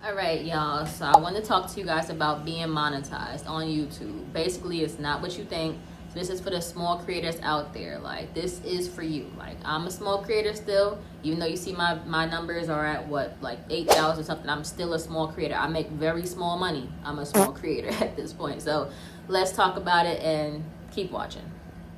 All right, y'all. So I want to talk to you guys about being monetized on YouTube. Basically, it's not what you think. This is for the small creators out there. Like, this is for you. Like, I'm a small creator still, even though you see my numbers are at what, like 8,000 something. I'm still a small creator. I make very small money. I'm a small creator at this point. So let's talk about it and keep watching.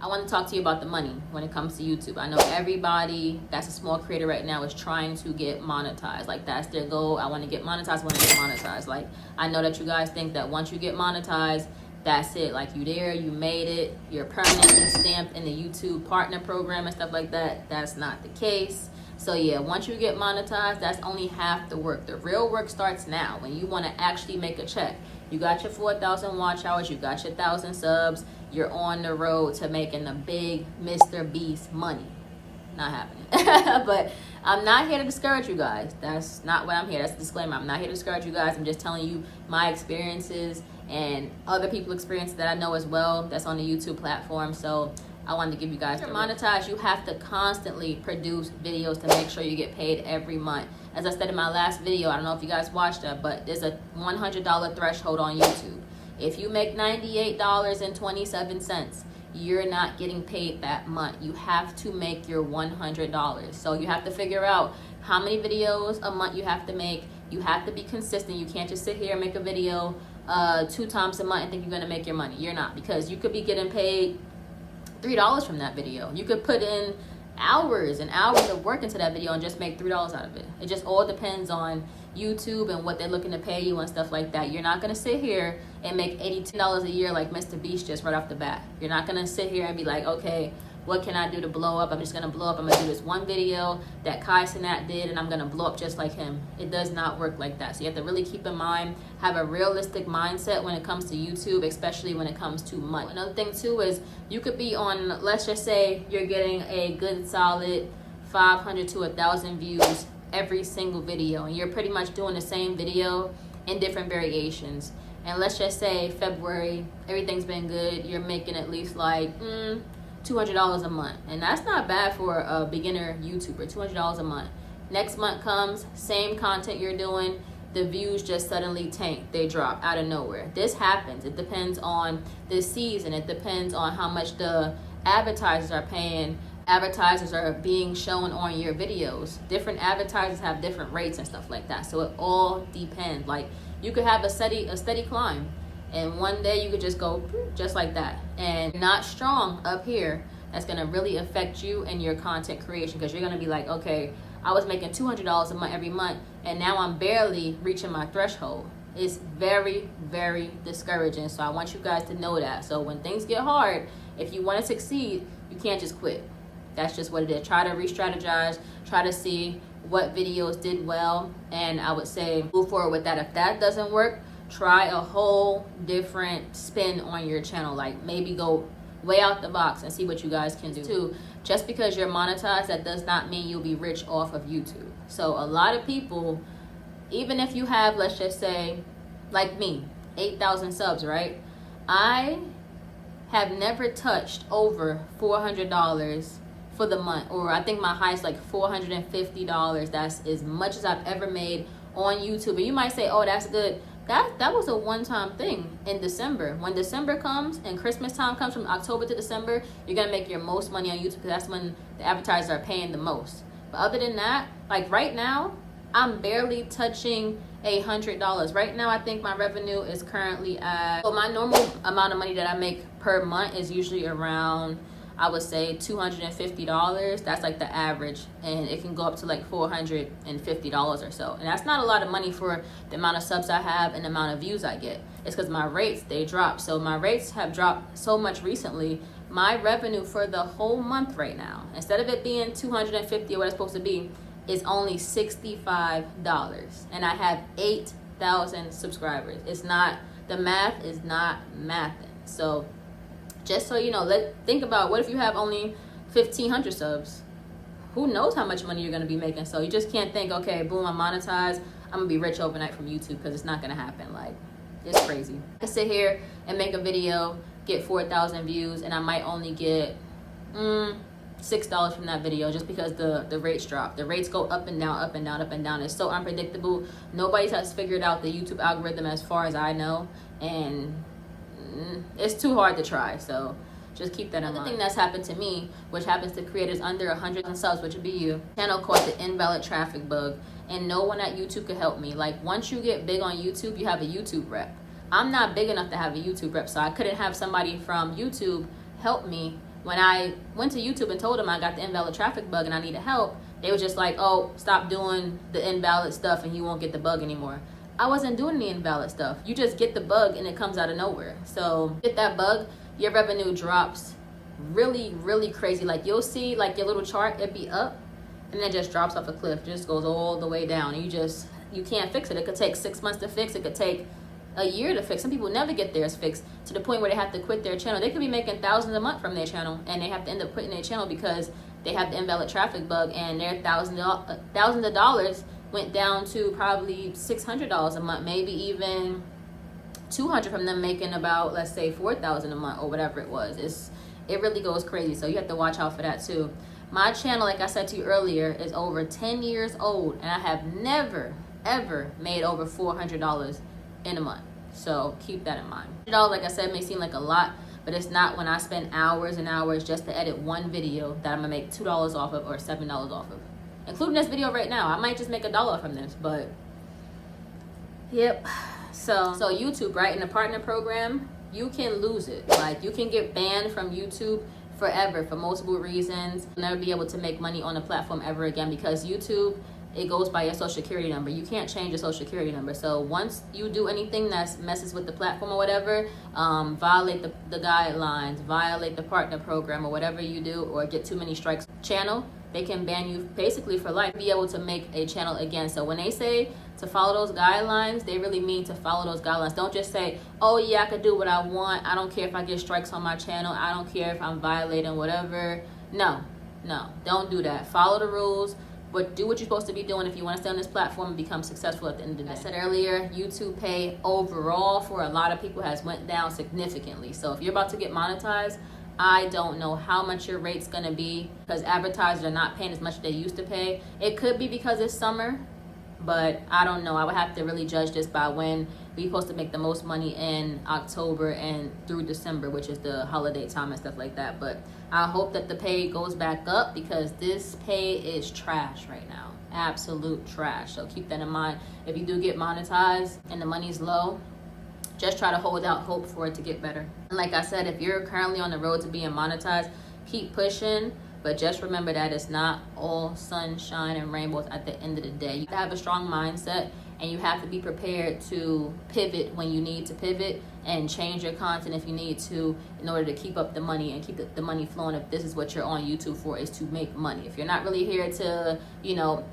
I want to talk to you about the money when it comes to YouTube. I know everybody that's a small creator right now is trying to get monetized. Like, that's their goal. I want to get monetized, I want to get monetized. Like, I know that you guys think that once you get monetized, that's it. Like, you there, you made it, you're permanently stamped in the YouTube partner program and stuff like that. That's not the case. So yeah, once you get monetized, that's only half the work. The real work starts now when you want to actually make a check. You got your 4,000 watch hours, you got your 1,000 subs, you're on the road to making the big Mr. Beast money. Not happening. But I'm not here to discourage you guys. That's not what I'm here. That's a disclaimer. I'm not here to discourage you guys. I'm just telling you my experiences and other people's experiences that I know as well that's on the YouTube platform. So I wanted to give you guys. To monetize, you have to constantly produce videos to make sure you get paid every month. As I said in my last video, I don't know if you guys watched that, but there's a $100 threshold on YouTube. If you make $98.27, you're not getting paid that month. You have to make your $100. So you have to figure out how many videos a month you have to make. You have to be consistent. You can't just sit here and make a video 2 times a month and think you're gonna make your money. You're not, because you could be getting paid $3 from that video. You could put in hours and hours of work into that video and just make $3 out of it. It just all depends on YouTube and what they're looking to pay you and stuff like that. You're not gonna sit here and make $82 a year like Mr. Beast just right off the bat. You're not gonna sit here and be like, okay, what can I do to blow up? I'm just gonna blow up. I'm gonna do this one video that Kai Cenat did and I'm gonna blow up just like him. It does not work like that. So you have to really keep in mind, have a realistic mindset when it comes to YouTube, especially when it comes to money. Another thing too is you could be on, let's just say you're getting a good solid 500 to 1,000 views every single video, and you're pretty much doing the same video in different variations. And let's just say February, everything's been good. You're making at least like $200 a month, and that's not bad for a beginner YouTuber. $200 a month. Next month comes, same content you're doing, the views just suddenly tank. They drop out of nowhere. This happens. It depends on the season. It depends on how much the advertisers are paying. Advertisers are being shown on your videos. Different advertisers have different rates and stuff like that. So it all depends. Like, you could have a steady climb, and one day you could just go just like that, and not strong up here. That's gonna really affect you and your content creation, because you're gonna be like, okay, I was making $200 a month every month, and now I'm barely reaching my threshold. It's very, very discouraging. So I want you guys to know that. So when things get hard, if you want to succeed, you can't just quit. That's just what it is. Try to re-strategize, try to see what videos did well, and I would say move forward with that. If that doesn't work, try a whole different spin on your channel. Like, maybe go way out the box and see what you guys can do too. Just because you're monetized, that does not mean you'll be rich off of YouTube. So a lot of people, even if you have, let's just say, like me, 8,000 subs, right? I have never touched over $400 for the month, or I think my highest like $450. That's as much as I've ever made on YouTube. And you might say, oh, that's good. That was a one-time thing in December. When December comes and Christmas time comes, from October to December, you're gonna make your most money on YouTube, because that's when the advertisers are paying the most. But other than that, like right now, I'm barely touching $100. Right now, I think my revenue is currently at, so my normal amount of money that I make per month is usually around, I would say, $250. That's like the average, and it can go up to like $450 or so. And that's not a lot of money for the amount of subs I have and the amount of views I get. It's because my rates, they drop. So my rates have dropped so much recently. My revenue for the whole month right now, instead of it being $250 or what it's supposed to be, is only $65, and I have 8,000 subscribers. It's not, the math is not mathing. So just so you know, think about, what if you have only 1,500 subs? Who knows how much money you're gonna be making? So you just can't think, okay, boom, I'm monetized, I'm gonna be rich overnight from YouTube, because it's not gonna happen. Like, it's crazy. I can sit here and make a video, get 4,000 views, and I might only get $6 from that video just because the rates drop. The rates go up and down, up and down, up and down. It's so unpredictable. Nobody has figured out the YouTube algorithm as far as I know, and it's too hard to try. So just keep that in mind. Another thing that's happened to me, which happens to creators under 100 subs, which would be you, channel called the Invalid Traffic Bug, and no one at YouTube could help me. Like, once you get big on YouTube, you have a YouTube rep. I'm not big enough to have a YouTube rep, so I couldn't have somebody from YouTube help me. When I went to YouTube and told them I got the invalid traffic bug and I needed help, they were just like, oh, stop doing the invalid stuff and you won't get the bug anymore. I wasn't doing the invalid stuff. You just get the bug and it comes out of nowhere. So get that bug, your revenue drops really, really crazy. Like, you'll see like your little chart, it be up and then it just drops off a cliff, just goes all the way down. And you can't fix it. It could take 6 months to fix. It could take a year to fix. Some people never get theirs fixed to the point where they have to quit their channel. They could be making thousands a month from their channel and they have to end up quitting their channel because they have the invalid traffic bug, and their thousands of dollars went down to probably $600 a month, maybe even $200 from them making about, let's say, $4,000 a month or whatever it was. It really goes crazy, so you have to watch out for that too. My channel, like I said to you earlier, is over 10 years old, and I have never ever made over $400 in a month. So keep that in mind. $100, like I said, may seem like a lot, but it's not when I spend hours and hours just to edit one video that I'm gonna make $2 off of or $7 off of. Including this video right now. I might just make $1 from this, but yep. So YouTube, right, in the partner program, you can lose it. Like, you can get banned from YouTube forever for multiple reasons. You'll never be able to make money on the platform ever again because YouTube, it goes by your social security number. You can't change your social security number. So once you do anything that messes with the platform or whatever, violate the guidelines, violate the partner program or whatever you do, or get too many strikes channel, they can ban you basically for life. Be able to make a channel again. So when they say to follow those guidelines, they really mean to follow those guidelines. Don't just say, oh yeah, I can do what I want. I don't care if I get strikes on my channel. I don't care if I'm violating whatever. No, don't do that. Follow the rules. But do what you're supposed to be doing if you want to stay on this platform and become successful at the end of the day. I said earlier, YouTube pay overall for a lot of people has went down significantly. So if you're about to get monetized, I don't know how much your rate's going to be because advertisers are not paying as much as they used to pay. It could be because it's summer, but I don't know. I would have to really judge this by when we're supposed to make the most money in October and through December, which is the holiday time and stuff like that. But I hope that the pay goes back up because this pay is trash right now. Absolute trash. So keep that in mind. If you do get monetized and the money's low, just try to hold out hope for it to get better. And like I said, if you're currently on the road to being monetized, keep pushing. But just remember that it's not all sunshine and rainbows at the end of the day. You have to have a strong mindset and you have to be prepared to pivot when you need to pivot and change your content if you need to in order to keep up the money and keep the money flowing. If this is what you're on YouTube for, is to make money. If you're not really here to,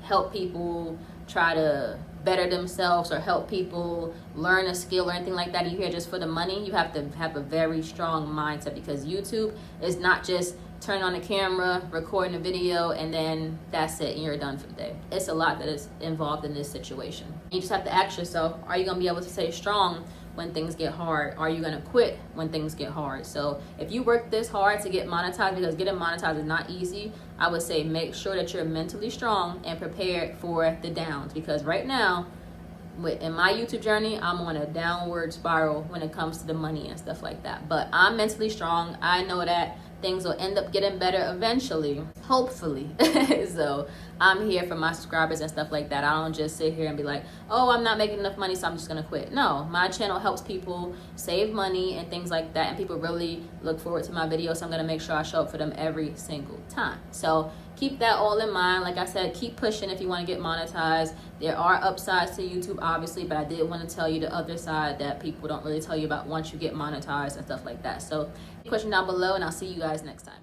help people try to better themselves or help people learn a skill or anything like that, you're here just for the money, you have to have a very strong mindset because YouTube is not just turn on the camera, recording a video, and then that's it, and you're done for the day. It's a lot that is involved in this situation. You just have to ask yourself, are you gonna be able to stay strong when things get hard? Are you gonna quit when things get hard? So if you work this hard to get monetized, because getting monetized is not easy, I would say make sure that you're mentally strong and prepared for the downs, because right now, in my YouTube journey, I'm on a downward spiral when it comes to the money and stuff like that. But I'm mentally strong. I know that things will end up getting better eventually, hopefully. So I'm here for my subscribers and stuff like that. I don't just sit here and be like, oh, I'm not making enough money, so I'm just gonna quit. No, my channel helps people save money and things like that, and people really look forward to my videos, so I'm gonna make sure I show up for them every single time. So keep that all in mind. Like I said, keep pushing if you want to get monetized. There are upsides to YouTube, obviously, but I did want to tell you the other side that people don't really tell you about once you get monetized and stuff like that. So question down below, and I'll see you guys next time.